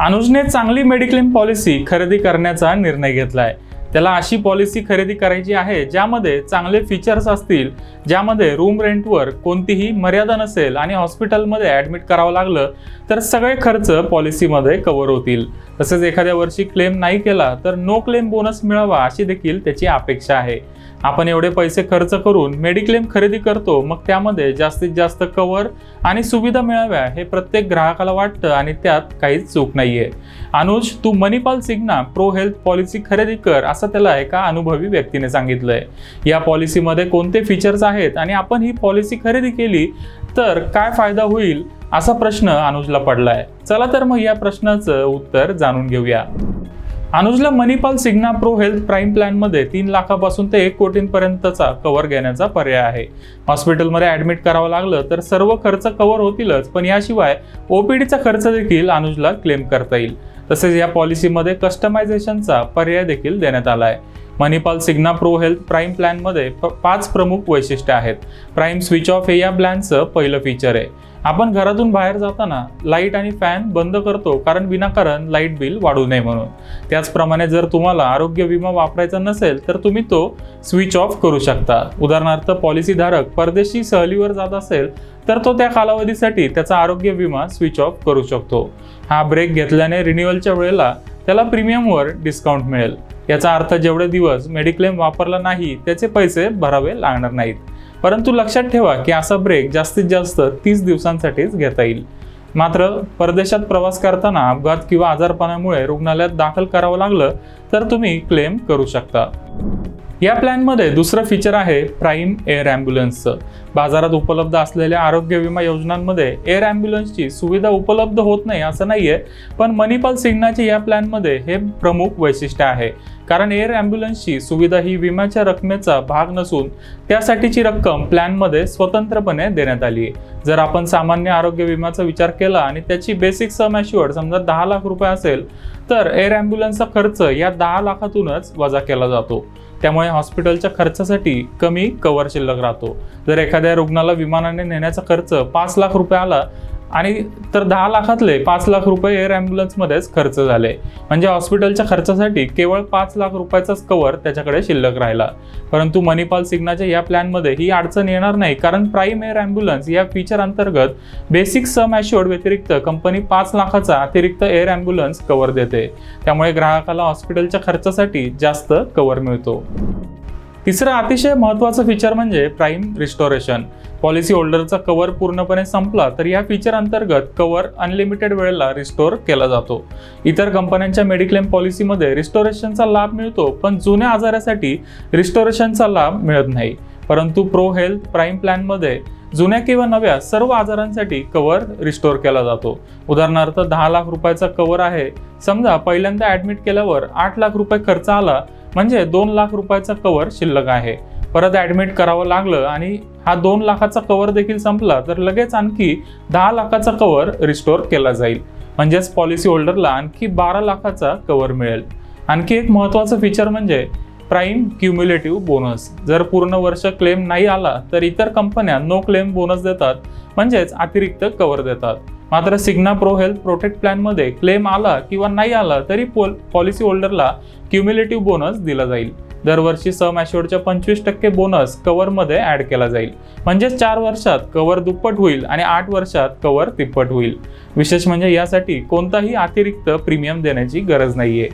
अनुजने चांगली mediclaim policy खरेदी करण्याचा निर्णय घेतलाय। त्याला अशी पॉलिसी खरेदी करायची आहे ज्यामध्ये चांगले फीचर्स असतील, ज्यामध्ये रूम रेंटवर कोणतीही मर्यादा नसेल आणि हॉस्पिटलमध्ये ॲडमिट करावं लागलं तर सगळे खर्च पॉलिसीमध्ये कव्हर होतील। तसेच एखाद्या वर्षी क्लेम नाही केला तर नो क्लेम बोनस मिळावा अशी देखील त्याची अपेक्षा आहे। आपण एवढे पैसे खर्च करून मेडिक्लेम खरेदी करतो, मग त्यामध्ये जास्तीत जास्त कव्हर आणि सुविधा मिळाव्या हे प्रत्येक ग्राहकाला वाटतं आणि त्यात काहीच चूक नाहीये। अनुज, तू Manipal Cigna pro health policy खरेदी कर असं त्याला एका अनुभवी व्यक्तीने सांगितलंय। या पॉलिसीमध्ये कोणते फीचर्स आहेत आणि आपण ही पॉलिसी खरेदी केली तर काय फायदा होईल असा प्रश्न अनुजला पडलाय। चला तर मग या प्रश्नाचं उत्तर जाणून घेऊया। अनुजला Manipal Cigna pro health prime plan मध्ये 3 लाखापासून ते 1 कोटींपर्यंतचा कव्हर घेण्याचा पर्याय आहे। हॉस्पिटलमध्ये ॲडमिट करावं लागलं तर सर्व खर्च कव्हर होतीलच, पण याशिवाय ओपीडीचा खर्च देखील अनुजला क्लेम करता येईल। तसेच या पॉलिसीमध्ये कस्टमायझेशनचा पर्याय देखील देण्यात आला आहे। Manipal Cigna pro health prime plan मध्ये 5 प्रमुख वैशिष्ट्ये आहेत। प्राइम स्विच ऑफ हे या प्लॅनचं पहिलं फीचर आहे। आपण घरातून बाहेर जाताना लाईट आणि फॅन बंद करतो कारण विनाकारण लाईट बिल वाढू नये म्हणून। त्याचप्रमाणे जर तुम्हाला आरोग्य विमा वापरायचा नसेल तर तुम्ही तो स्विच ऑफ करू शकता। उदाहरणार्थ पॉलिसीधारक परदेशी सहलीवर जात असेल तर तो त्या कालावधीसाठी त्याचा आरोग्य विमा स्विच ऑफ करू शकतो। हा ब्रेक घेतल्याने रिन्युअलच्या वेळेला त्याला प्रीमियमवर डिस्काउंट मिळेल। याचा अर्थ जेवढे दिवस मेडिक्लेम वापरला नाही त्याचे पैसे भरावे लागणार नाहीत। परंतु लक्षात ठेवा की असा ब्रेक जास्तीत जास्त 30 दिवसांसाठीच घेता येईल। मात्र परदेशात प्रवास करताना अपघात किंवा आजारपणामुळे रुग्णालयात दाखल करावं लागलं तर तुम्ही क्लेम करू शकता। या प्लॅनमध्ये दुसरं फीचर आहे प्राइम एअर ॲम्ब्युलन्सचं। बाजारात उपलब्ध असलेल्या आरोग्य विमा योजनांमध्ये एअर ॲम्ब्युलन्सची सुविधा उपलब्ध होत नाही असं नाहीये, पण मणिपाल सिग्नाच्या या प्लॅनमध्ये हे प्रमुख वैशिष्ट्य आहे। कारण एअर ॲम्ब्युलन्सची सुविधा ही विम्याच्या रकमेचा भाग नसून त्यासाठीची रक्कम प्लॅनमध्ये स्वतंत्रपणे देण्यात आली आहे। जर आपण सामान्य आरोग्य विम्याचा विचार केला आणि त्याची बेसिक सम ॲश्युअर्ड समजा 10 लाख रुपये असेल तर एअर ॲम्ब्युलन्सचा खर्च या 10 लाखातूनच वजा केला जातो। त्यामुळे हॉस्पिटलच्या खर्चासाठी कमी कव्हर शिल्लक राहतो। जर एखाद्या रुग्णाला विमानाने नेण्याचा खर्च 5 लाख रुपये आला आणि तर 10 लाखातले 5 लाख रुपये एअर ॲम्ब्युलन्समध्येच खर्च झाले, म्हणजे हॉस्पिटलच्या खर्चासाठी केवळ 5 लाख रुपयाचाच कव्हर त्याच्याकडे शिल्लक राहिला। परंतु मणिपाल सिग्नाच्या या प्लॅनमध्ये ही अडचण येणार नाही, कारण प्राइम एअर ॲम्ब्युलन्स या फीचर अंतर्गत बेसिक सम ॲश्युअर्ड व्यतिरिक्त कंपनी 5 लाखाचा अतिरिक्त एअर ॲम्ब्युलन्स कव्हर देते। त्यामुळे ग्राहकाला हॉस्पिटलच्या खर्चासाठी जास्त कव्हर मिळतो। तिसरं अतिशय महत्त्वाचं फीचर म्हणजे प्राइम रिस्टोरेशन। पॉलिसी होल्डरचा कव्हर पूर्णपणे संपला तर या फीचर अंतर्गत कव्हर अनलिमिटेड वेळेला रिस्टोर केला जातो। इतर कंपन्यांच्या मेडिक्लेम पॉलिसीमध्ये रिस्टोरेशनचा लाभ मिळतो, पण जुन्या आजारासाठी रिस्टोरेशनचा लाभ मिळत नाही। परंतु प्रो हेल्थ प्राइम प्लॅनमध्ये जुन्या किंवा नव्या सर्व आजारांसाठी कव्हर रिस्टोर केला जातो। उदाहरणार्थ 10 लाख रुपयाचा कव्हर आहे, समजा पहिल्यांदा ॲडमिट केल्यावर 8 लाख रुपये खर्च आला, म्हणजे 2 लाख रुपयाचा कव्हर शिल्लक आहे। परत ॲडमिट करावं लागलं आणि हा 2 लाखाचा कव्हर देखील संपला तर लगेच आणखी 10 लाखाचा कव्हर रिस्टोर केला जाईल, म्हणजेच पॉलिसी होल्डरला आणखी 12 लाखाचा कव्हर मिळेल। आणखी एक महत्त्वाचं फीचर म्हणजे प्राइम क्युम्युलेटिव्ह बोनस। जर पूर्ण वर्ष क्लेम नाही आला तर इतर कंपन्या नो क्लेम बोनस देतात, म्हणजेच अतिरिक्त कव्हर देतात। मात्र सिग्ना प्रो हेल्थ प्रोटेक्ट प्लॅनमध्ये क्लेम आला किंवा नाही आला तरी पॉलिसी होल्डरला क्युम्युलेटिव्ह बोनस दिला जाईल। दरवर्षी सम ॲश्युअर्डच्या 25% बोनस कव्हरमध्ये ॲड केला जाईल, म्हणजेच 4 वर्षात कव्हर दुप्पट होईल आणि 8 वर्षात कव्हर तिप्पट होईल। विशेष म्हणजे यासाठी कोणताही अतिरिक्त प्रीमियम देण्याची गरज नाहीये।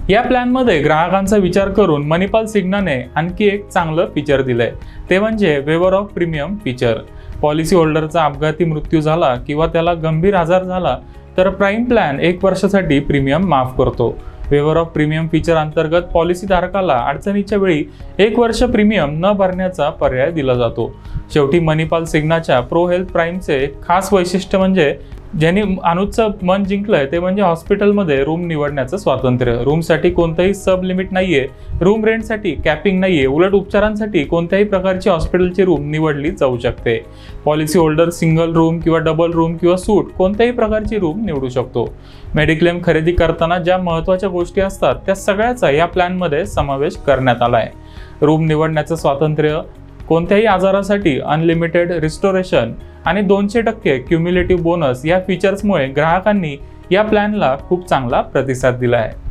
या प्लॅनमध्ये ग्राहकांचा विचार करून मणिपाल सिग्नाने आणखी एक चांगलं फीचर दिलंय, ते म्हणजे वेवर ऑफ प्रीमियम फीचर। पॉलिसी होल्डरचा अपघाती मृत्यू झाला किंवा त्याला गंभीर आजार झाला तर प्राइम प्लॅन 1 वर्षासाठी प्रीमियम माफ करतो। वेवर ऑफ प्रीमियम फीचर अंतर्गत पॉलिसी धारकाला अडचणीच्या वेळी 1 वर्ष प्रीमियम न भरण्याचा पर्याय दिला जातो। शेवटी मणिपाल सिग्नाच्या प्रो हेल्थ प्राइमचे खास वैशिष्ट्य म्हणजे ज्यांनी अनुजचं मन जिंकलंय ते म्हणजे हॉस्पिटलमध्ये रूम निवडण्याचं स्वातंत्र्य। रूमसाठी कोणतंही सब लिमिट नाहीये, रूम रेंटसाठी कॅपिंग नाहीये, उलट उपचारांसाठी कोणत्याही प्रकारची हॉस्पिटलची रूम निवडली जाऊ शकते। पॉलिसी होल्डर सिंगल रूम किंवा डबल रूम किंवा सूट कोणत्याही प्रकारची रूम निवडू शकतो। मेडिक्लेम खरेदी करताना ज्या महत्त्वाच्या गोष्टी असतात त्या सगळ्याचा या प्लॅनमध्ये समावेश करण्यात आला आहे। रूम निवडण्याचं स्वातंत्र्य, कोणत्याही आजारासाठी अनलिमिटेड रिस्टोरेशन आणि 200% क्युम्युलेटिव्ह बोनस या फीचर्समुळे ग्राहकांनी या प्लॅनला खूप चांगला प्रतिसाद दिला आहे.